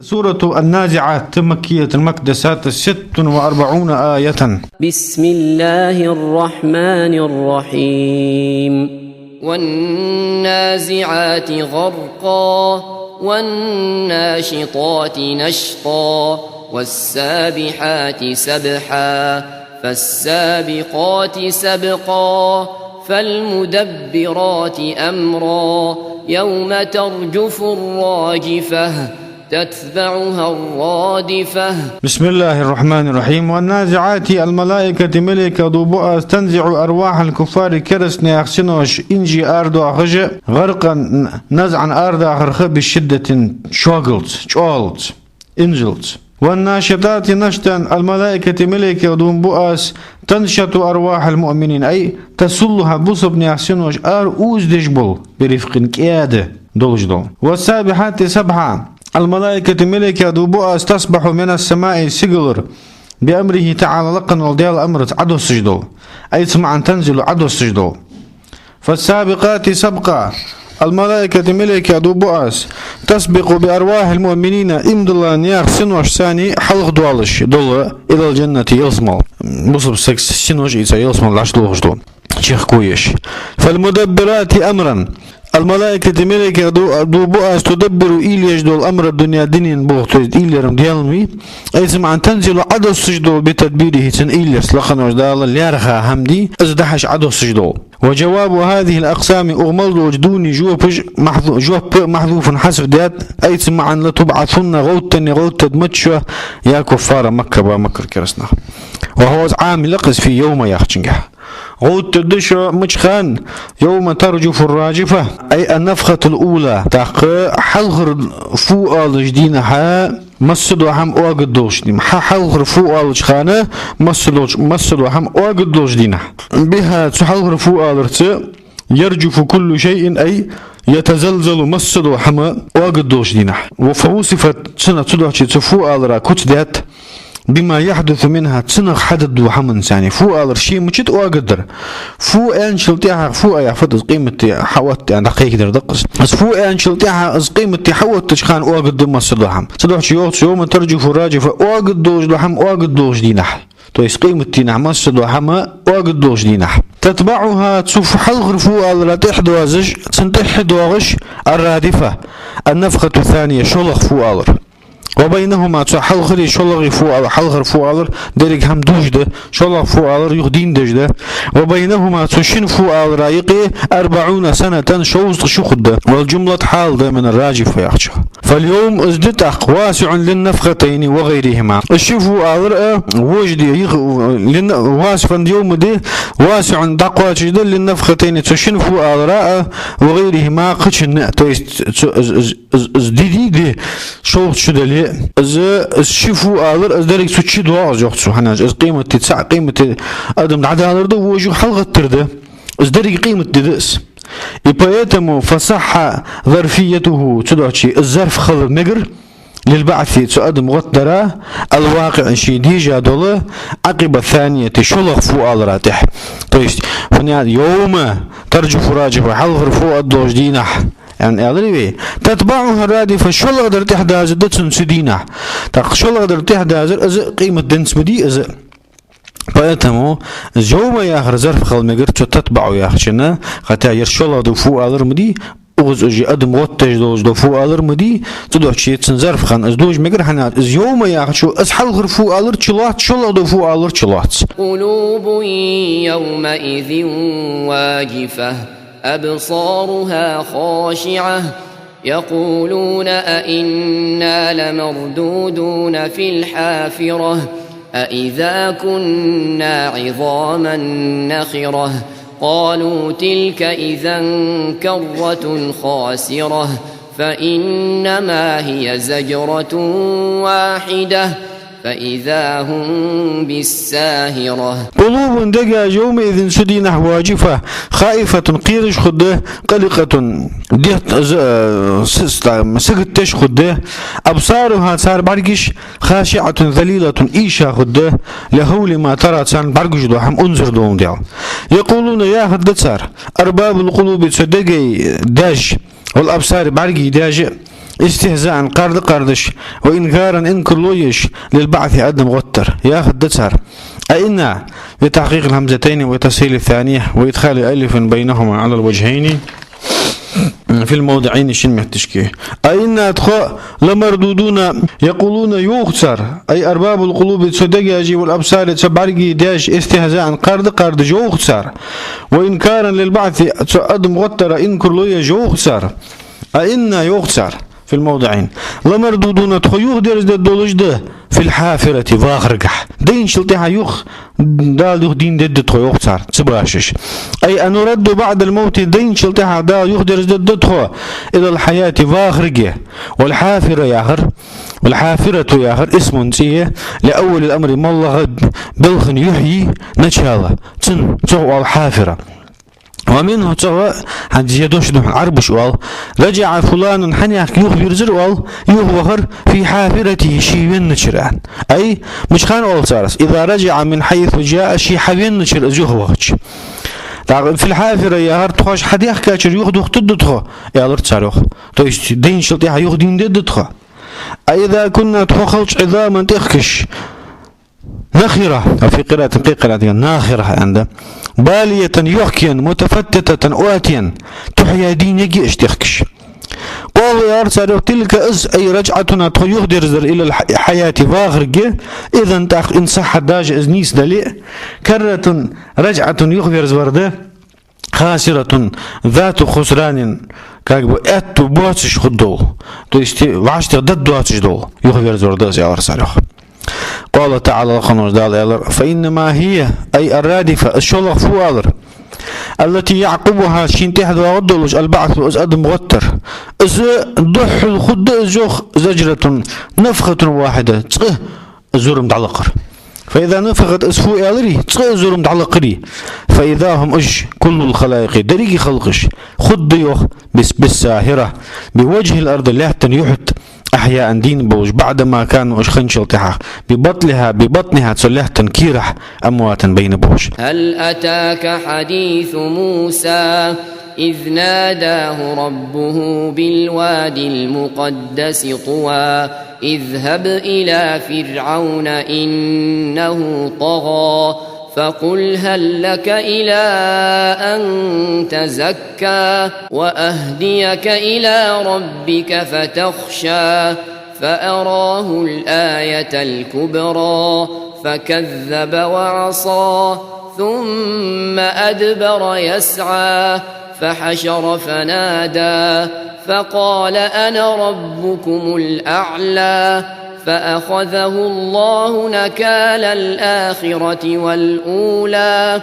سورة النازعات مكية المقدسات 46 آية. بسم الله الرحمن الرحيم. والنازعات غرقا والناشطات نشطا والسابحات سبحا فالسابقات سبقا فالمدبرات أمرا يوم ترجف الراجفة تتبعها الرادفة. بسم الله الرحمن الرحيم. والنازعات الملائكة ملكة ضبوء تنزع أرواح الكفار كرسن يخسنوش إنجي أرض أخج غرقا نزعا أرض أخرخ بشدة شوغلت انجلت. والناشطات نشطا الملائكة ملكة ضبوء تنشط أرواح المؤمنين أي تسلها بصب يخسنوش أوز دجبل برفق كيادة دولجدول. والسابحات سبحا الملائكة ملكة ضبوء تسبح من السماء سجلر بأمره تعالى لقن والديال أمر عدو السجدو أي سمعا تنزل عدو السجدو. فالسابقات سبقا الملائكة ملكة ضبوء تسبق بأرواح المؤمنين إمدلا نياخ سنوش ثاني حلق دوالش دول إلى الجنة يلسمل مصب سكس سنوش إيسا يلسمل لعش دوغشدو شيخ كويش. فالمدبرات أمرا الملائكة ملكة ضبوء تدبر إليش دول أمر الدنيا دينين بوغتو إليرم ديالمي أي سمعا تنزل عدو السجدو بتدبيره تن إليس لخن وجدال ليارخا همدي ازدحش عدو السجدو. وجواب هذه الأقسام أغمض وجدوني جوب محذوف حسب ديات أي سمعا لتبعثن غوتا متشوه يا كفار مكة ومكر كرسنا. وهو عام لقس في يوم يخشنجح غوت تدشو مجخان يوم ترجف الراجفة أي النفخة الأولى تاق حلغر فوق الجدينها مسدو هم أوغد دوشدين حلغر فوق الجخانة مسدو هم أوغد دوشدين بها تحلغر فوق الرت يرجف كل شيء أي يتزلزل مسدو هم أوغد دوشدين. وفوصفت سنة تدوشي تفوق الرا كتدات بما يحدث منها تسنغ حدد وحمن ثاني فوق الرشي مشت أقدر فوق أنشلتها فوق يحفظ قيمة حوت يعني دقيقة دردقس بس فوق أنشلتها قيمة حوت تشخان أقدر ما صدهم صدق شيوخ يوم ترجف الراجفة أقدر لحم أقدر دينح تويس قيمة تينح ما صدهم أقدر دينح تتبعها تشوف حلغ فوق لا تحدوازج تنتحدوغش الرادفة النفخة الثانية شلخ فوق وبينهما حلغري شلغي فوق حلغر فوق درك هم دوجده شلغ فوق يخدين دجده وبينهما تشين فوق رايقي 40 سنة شوز شخده والجملة حال ده من الراجف يخشى. فاليوم ازدتق واسع للنفختين وغيرهما الشفو وجدي واسفا اليوم دي واسع دقوا جدا للنفختين تشين فوق وغيرهما قشن ازديدي دي شوز شدلي از الشفو از درك سوتشي دواز يخصو حناج از قيمة تسع قيمة ادم عدالر دو وجو حلقة ترده از درك قيمة ددس يبايتمو فصح ظرفيته تدوشي الظرف خلق مقر للبعث تؤدم غدرة الواقع شي ديجا دوله عقب الثانية شلغ فوق الراتح طيش هنا يوم ترجف راجف حلغر فوق الدوج دينح يعني أغلبية تتبعها الرادفة شو اللي قدر تحداز دتسن سدينا تاق شو اللي قدر تحداز از قيمة دنس مدي از فأتمو زوما يا آخر ظرف خل مقر تتبعه يا أخشنا خاطر يرشو الله دفوق ألر مدي أغز أجي أدم وطج دوج دفوق ألر مدي تدوح شيء تسن ظرف خان از دوج مقر حنات از يوما يا أخشو از حل غرفوق ألر تشلات شو الله دفوق ألر تشلات. قلوب يومئذ واجفة أبصارها خاشعة يقولون أئنا لمردودون في الحافرة أئذا كنا عظاما نخرة قالوا تلك إذا كرة خاسرة فإنما هي زجرة واحدة فإذا هم بالساهرة. قلوب دقا يومئذ سدينة واجفة خائفة قيرش خده قلقة ديت سقتش خده أبصارها صار برقش خاشعة ذليلة إيشا خده لهول ما ترى صار برقش دوحم أنظر دوم ديال يقولون يا خده صار أرباب القلوب صدقي داج والأبصار برقي داج استهزاء قردش وإنكارا إن كلويش للبعث أدم غتر ياخذ دتر أئن بتحقيق الهمزتين وتسهيل الثانية وإدخال ألف بينهما على الوجهين في الموضعين شن محتشكيه أئن أدخاء لمردودون يقولون يوخسر أي أرباب القلوب تصدقاجي والأبصار تسبعرقي داش استهزاء قرد جوخسر وإنكارا للبعث أدم غتر إن كلويش يوخسر أئن يوخسر في الموضعين لمردودون تخيوخ درز دولج ده في الحافرة واغرقح دين شلتها يوخ دال يوخ دين دد تخيوخ صار تباشش أي أن نرد بعد الموت دين شلتها دال يوخ درز دد تخو إلى الحياة واغرقه والحافرة ياخر والحافرة ياخر اسم نسيه لأول الأمر مالله بلخن يحيي نشاله تنو الحافرة ومنه تغى عند يدوش دم عربش وال رجع فلان حنياك يخبر زروال يغوهر في حافرته شيء نشران أي مش خان أول صارس إذا رجع من حيث جاء شيء حبين نشر زوهوش في الحافرة يا هر تخش حديخ كاتشر يخدو تدتخو يا لرت صاروخ تويش دين شلتيها يخدين ددتخو إذا كنا تخلش عظاما تخكش ناخرة في قراءة ناخرة عنده بالية يحكيا متفتتة أواتيا تحيا دين يجي اشتخكش قالوا يا رسالة تلك أي رجعتنا يقدر إلى الحياة فاغرقة إذا إن صح داج إزنيس دليء كرة رجعة يخبر زورده خاسرة ذات خسران كاكبو أتو بواتش خدو تو يستي وعشت ضد بواتش دو يخبر زورده يا رسالة قال تعالى خنوش دال فإنما هي أي الرادفة الشلخ فوالر التي يعقبها شينتي هذا ودلج البعث أزأد مغتر إز ضح الخد زوخ زجرة نفخة واحدة تسقه زور متعلقر فإذا نفخت أسفو إلري تسقه زور متعلقري فإذا هم كل الخلائق دريق خلقش خد يوخ بالساهرة بوجه الأرض لاهتن يحت أحياء دين بوج بعدما كانوا خنشلتها ببطنها تسلح تنكيرح أمواتا بين بوج. هل أتاك حديث موسى إذ ناداه ربه بالوادي المقدس طوى اذهب إلى فرعون إنه طغى فقل هل لك إلى أن تزكى وأهديك إلى ربك فتخشى فأراه الآية الكبرى فكذب وعصى ثم أدبر يسعى فحشر فنادى فقال أنا ربكم الأعلى فأخذه الله نكال الآخرة والأولى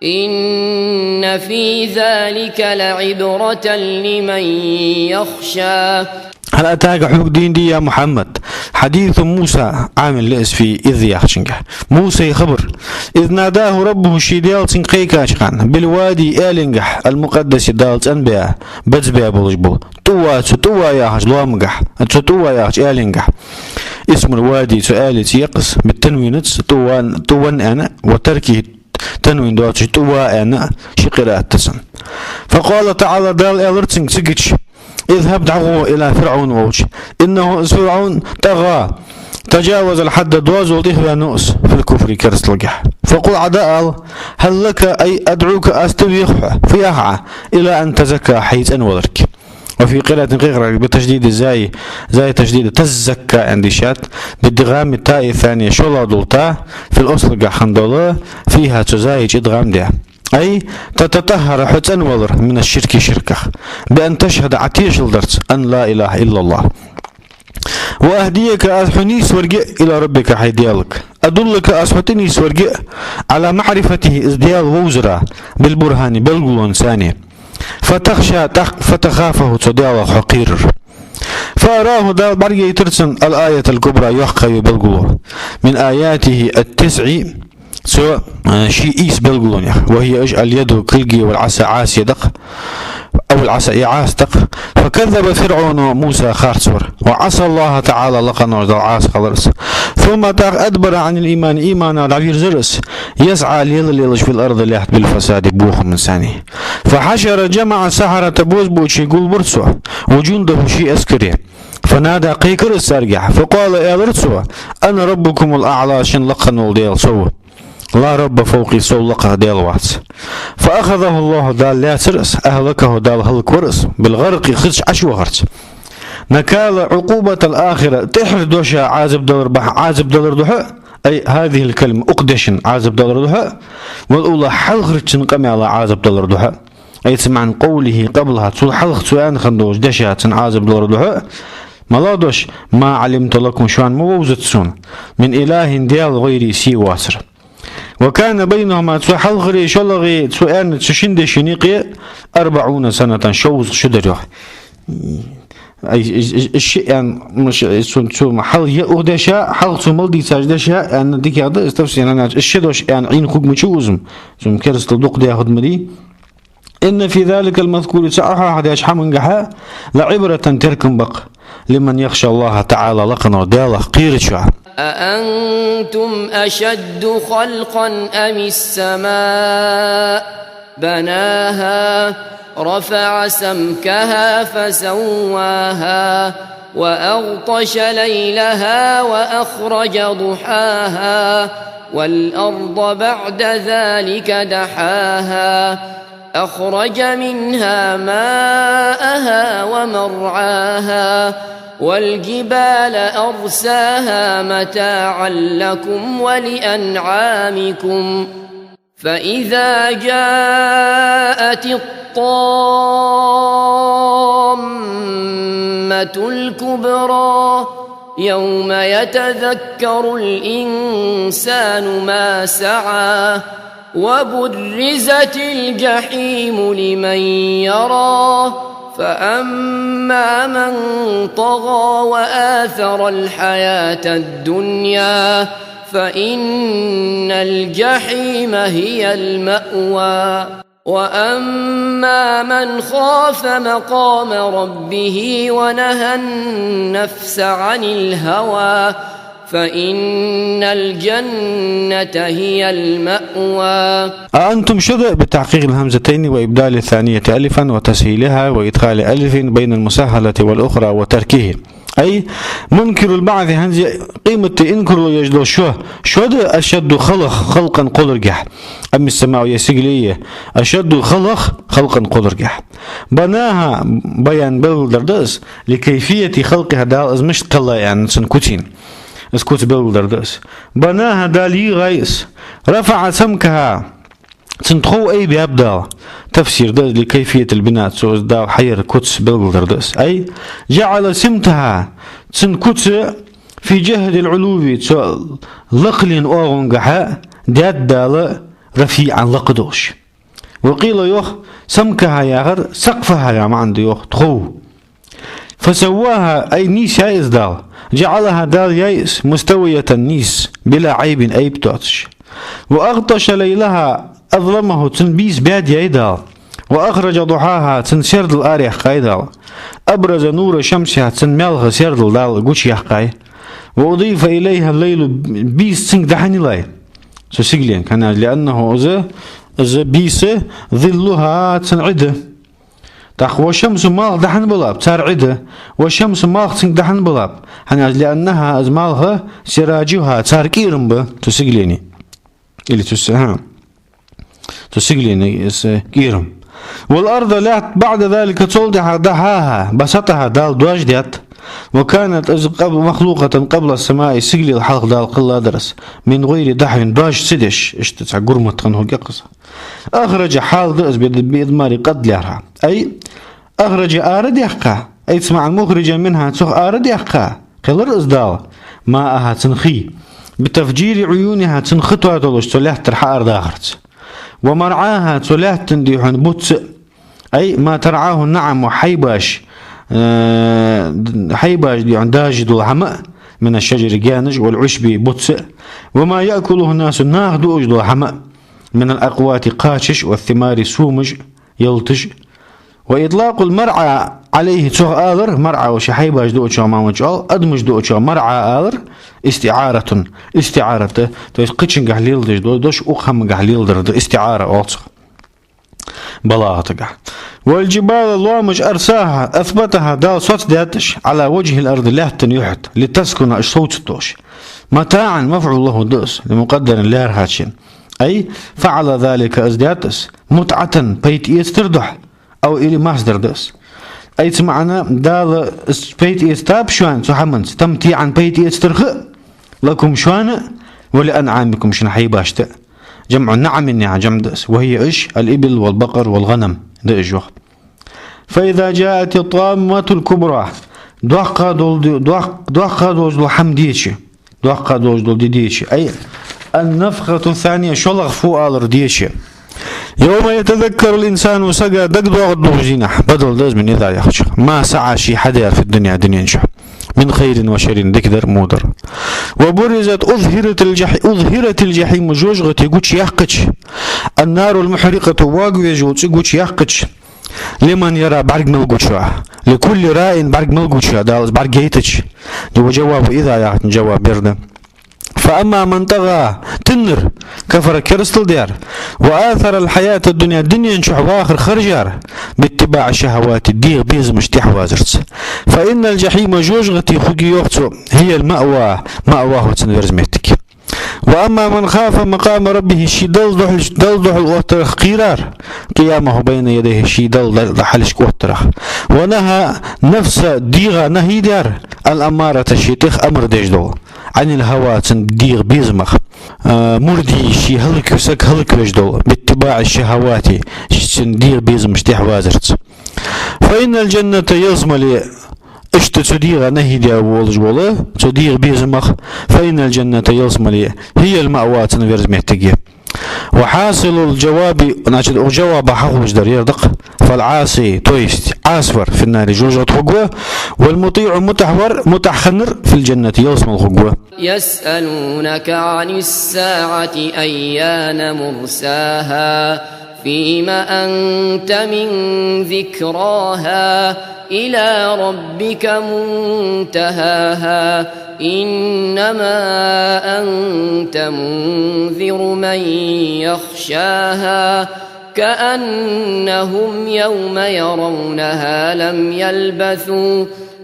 إن في ذلك لعبرة لمن يخشى. هل أتاك حق دين دي يا محمد حديث موسى عامل لأس في إذ يخشنك موسى يخبر إذ ناداه ربه شيدال تنقيك أشخان بالوادي آلنجح المقدس دالت أنبياء بزبيا بلجبو توا يا هج لوامجح توا يا هج آلنجح اسم الوادي سؤالي يقص بالتنوين توان أنا وتركه تنوين دواتش توا أنا شقراء التسن فقال تعالى دال ألرتنج سجتش اذهب دعوه إلى فرعون ووش إنه فرعون طغى تجاوز الحد دوز والإخوة نؤس في الكفر كرس لقح فقل عداء هل لك أي أدعوك أستوي فيها إلى أن تزكى حيث أنوذرك وفي قراءة غير بتشديد زي تشديد تزكى عندي شات بالدغام التاء الثانية شولا دولتا في الأصل خندولة فيها تزايج إدغام ده أي تتطهر حتى أنوذر من الشرك شركة بأن تشهد عتيش الدرس أن لا إله إلا الله وأهديك أسحنيس ورجع إلى ربك حيديالك أدلك أسحتنيس ورجع على معرفته إزديال ووزرا بالبرهان بالقلون ثاني فتخشى فتخافه تديال حقير فأراه دا برجع ترسن الآية الكبرى يحقى بالقلون من آياته التسع سواء شيء إيس بالقلون وهي اجعل يده كلقي والعصا عاس يدق أو العصا يعاس دق فكذب فرعون موسى خارسور وعصى الله تعالى لقنا عاس خلص ثم أدبر عن الإيمان إيمانا العبير زرس يسعى ليلش في الأرض ليحت بالفساد بوخ من ثاني فحشر جمع سحرة بوزبوش يقول برسو وجنده شيء أسكري فنادى قيكر السرجح فقال يا برسو أنا ربكم الأعلى شن لقنوا ديل سوى لا رب فوقي سولقه ديل واتس فأخذه الله دال لا سرس أهلكه دال هلك ورس بالغرق خدش عشو هرس نكال عقوبة الآخرة تحر دوشا عازب دولار عازب دولار دوحة أي هذه الكلمة أقدشن عازب دولار دوحة والأولى حلخرتشن قمي على عازب دولار دوحة أي سمعن قوله قبلها تسول حلخ سوان خندوش دشاتن عازب دولار دوحة ملادوش ما علمت لكم شوان مووزتسون من إله ديال غيري سي واسر وكان بينهما تسو حلخري شلغي تسوان تشند شنيقي 40 سنة شوز شدريح أي الشيء يعني مش سو محل يأودشا حل سو ملدي ساجدشا يعني ديك هذا استفسر أنا الشدوش يعني عين خوك مشوزم سو كرس تدق ده ياخد مدي إن في ذلك المذكور ساعة أحد يشحم انجحا لعبرة تركم بق لمن يخشى الله تعالى لقنا داله قيرشا أأنتم أشد خلقا أم السماء بناها رفع سمكها فسواها وأغطش ليلها وأخرج ضحاها والأرض بعد ذلك دحاها أخرج منها ماءها ومرعاها والجبال أرساها متاعا لكم ولأنعامكم فإذا جاءت الطامة الكبرى يوم يتذكر الإنسان ما سعى وبرزت الجحيم لمن يرى فأما من طغى وآثر الحياة الدنيا فإن الجحيم هي المأوى وأما من خاف مقام ربه ونهى النفس عن الهوى فإن الجنة هي المأوى. أنتم شذ بتحقيق الهمزتين وإبدال الثانية ألفا وتسهيلها وإدخال ألف بين المسهلة والأخرى وتركه أي منكر البعث هنزي قيمة إنكر يجدو شو ده أشد خلقا قدرجح أم السماء يسجلية أشد خلقا قدرجح بناها بيان بلدردس لكيفية خلقها دال مش قلا يعني سنكوتين اسكوت بلدردس بناها دالي غيس رفع سمكها تنتخو أي بيبدأ تفسير ده لكيفية البناء سوز دا حير كوتس بلدردس أي جعل سمتها تنكوتس في جهد العلوي لقلين أوغنقها داد دال رفيعا لقدوش وقيل يوخ سمكها ياغر سقفها يا معند يوخ تخو فسواها أي نيس يايس دال جعلها دال يايس مستوية النيس بلا عيب أي بتوتش وأغطش ليلها أظلمه تنبيس باد يايدال وأخرج ضحاها تنسرد الآريح قايدال أبرز نور شمسها تنمالها سرد الدال قوش يحقاي وأضيف إليها الليل بيس تنك دحني لاي سيقلين كان لأنه إذا بيس ظلها تنعده تخوى شمس مال دحن بلاب تار عده والشمس مال تنك دحن بلاب لأنها أزمالها سراجها تار كيرم به تسقليني اللي تسقليني كيرم والأرض لا بعد ذلك تصلدها دحاها بسطها دال دواجدت وكانت مخلوقة قبل السماء سقلي الحلق دال قل درس من غير دحن دواج سدش اشتتع قرمة تنهو قصة أخرج حال درس بإضمار قد لها أي أخرج آرد يحقا أي تسمع المخرج منها تسوخ آرد يحقا قل رأس دال ماءها تنخي بتفجير عيونها تنخطوها تلوش تلاه ترحى أرض آخرت ومرعاها تلاه تنديحن بوتس أي ما ترعاه النعم وحيباش دي داجد الحماء من الشجر جانج والعشب بوتس وما يأكله الناس الناهد أجد الحماء من الأقوات قاشش والثمار سومج يلتج وإطلاق المرعى عليه تشوه آلر مرعى وشحي باش دوتشو ما مجال أدمج دوتشو مرعى آلر استعارة تو قتشن قحليل دوش أخم قحليل در استعارة أوصخ بلاغتك. والجبال اللوامج أرساها أثبتها دال صوت داتش على وجه الأرض لهتن يحت لتسكن الصوت توش متاعا مفعول الله دوس لمقدر الله هاتشين أي فعل ذلك أزداتس متعة بيت يستردح أو إلي مصدر دوس أي تسمعنا دال بيت يستاب شوان سحمن تمتيعا بيت يسترخ لكم شوان ولأنعامكم شنحي باشتا جمع النعم النعم جمع دس وهي إيش الإبل والبقر والغنم ده إجوه. فإذا جاءت الطامة الكبرى دوقا دول حمديشي دوقا دول ديشي أي النفخة الثانية شلغ فوق آلر ديشي يوم يتذكر الإنسان سقى دق دوغ بدل دز من إذا يخشى ما سعى شي حدا في الدنيا نشح من خير وشر دكدر مودر. وبرزت أظهرت الجحيم جوجغتي قوش يحقش النار المحرقة واقوية جوتي قوش يحقش لمن يرى برق ملقوشا لكل رائن برق ملقوشا دالس برق يتش دو جواب إذا يحن جواب برده. فأما من طغى تنر كفر كرستل ديار وآثر الحياة الدنيا نشوح واخر خرجار باتباع الشهوات الديغ بيز مشتيح وازرت فإن الجحيم جوجغتي خوكي يوختو هي مأواه تنورزمتك. وأما من خاف مقام ربه شي دلضح الوترخ قيرار قيامه بين يديه شي دلضح الوترخ ونهى نفس ديغا نهي دار الأمارة الشيتخ أمر ديجدو عن الهوى ديغ بيزمخ مردي شي هلك وسك هلك وجدو باتباع الشهوات ديغ بيزم شتيح وازرت. فإن الجنة يزملي اشت تديغ نهي ديا وولج ولا تديغ بيزمخ فإن الجنة يزملي هي المأوى تنفرز محتاجة. وحاصل الجواب ناجد جواب حقوش در يردق فالعاصي تويست عاسفر في النار جوجة خقوة والمطيع متحنر في الجنة يوسم الخقوة. يسألونك عن الساعة أيان مرساها فيما أنت من ذكراها إلى ربك منتهاها إنما أنت منذر من يخشاها كأنهم يوم يرونها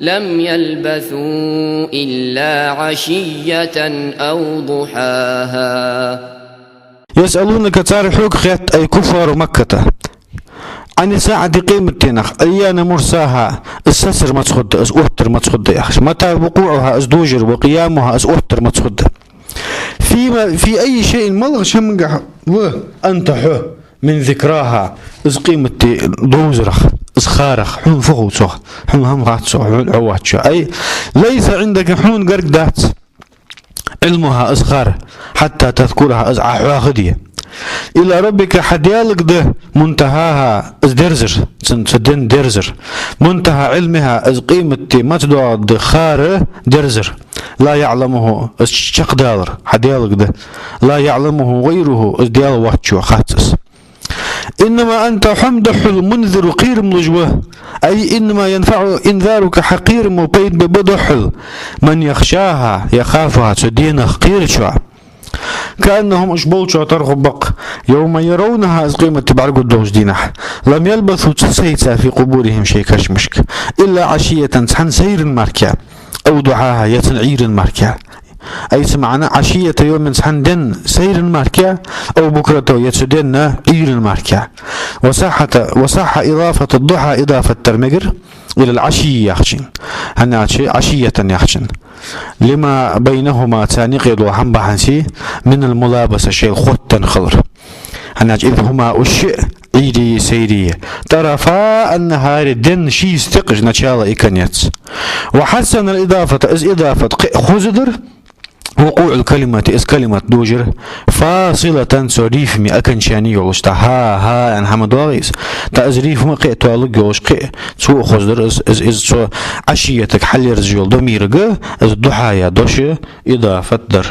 لم يلبثوا إلا عشية أو ضحاها. يسألونك تاريخك خيات أي كفار مكة عن ساعة قيمة تنخ أيان مرساها السسر ما تخد أوتر ما تخد يا أخي متى وقوعها أزدوجر وقيامها أوتر ما تخد في أي شيء ملغ شمقح وأنتحه من ذكراها إز قيمة دوزرخ إز خارخ حون فغوصخ حون همغاتصخ حون عواتشو أي ليس عندك حون قرق دات علمها إزخار حتى تذكرها إزعاح واخدية إلى ربك حديالك ده منتهاها إز درزر تدين درزر منتهى علمها إز قيمة متدوى خار درزر لا يعلمه إز شق دالر حديالك ده لا يعلمه غيره إز ديال واتشو خاتس. إنما أنت حمدح المنذر قير ملجوه أي إنما ينفع إنذارك حقير مبيد ببضحل من يخشاها يخافها تدين خقير شو كأنهم أشبول شو ترغبق يوم يرونها إز قيمة بعرق الدوز دينح لم يلبثوا تسيتا في قبورهم شيء كشمشك إلا عشية تحن سير ماركا أو ضحاها يتنعير ماركا أي سمعنا عشية يوم تحن دن سير ماركا أو بكرة يتدن عير ماركا. وصح إضافة الضحى إضافة ترمجر إلى العشي يخشن هنا عشية يخشن لما بينهما تانيق وحن بحنسي من الملابسة شيء خطا خضر هنا إذ هما أشيء عيدي سيري طرفا النهار الدن شي استقج نشالا إكنيت. وحسن الإضافة إز إضافة خزدر وقوع الكلمة إز كلمة دوجر فاصلة سريف مي أكن شاني يولش ها أن حمد واغيس تأزريف مقيء توالق يولش قيء سوء خزدر إز سو عشيتك حل يرزيول دميرق إز الضحايا دوش إضافة در.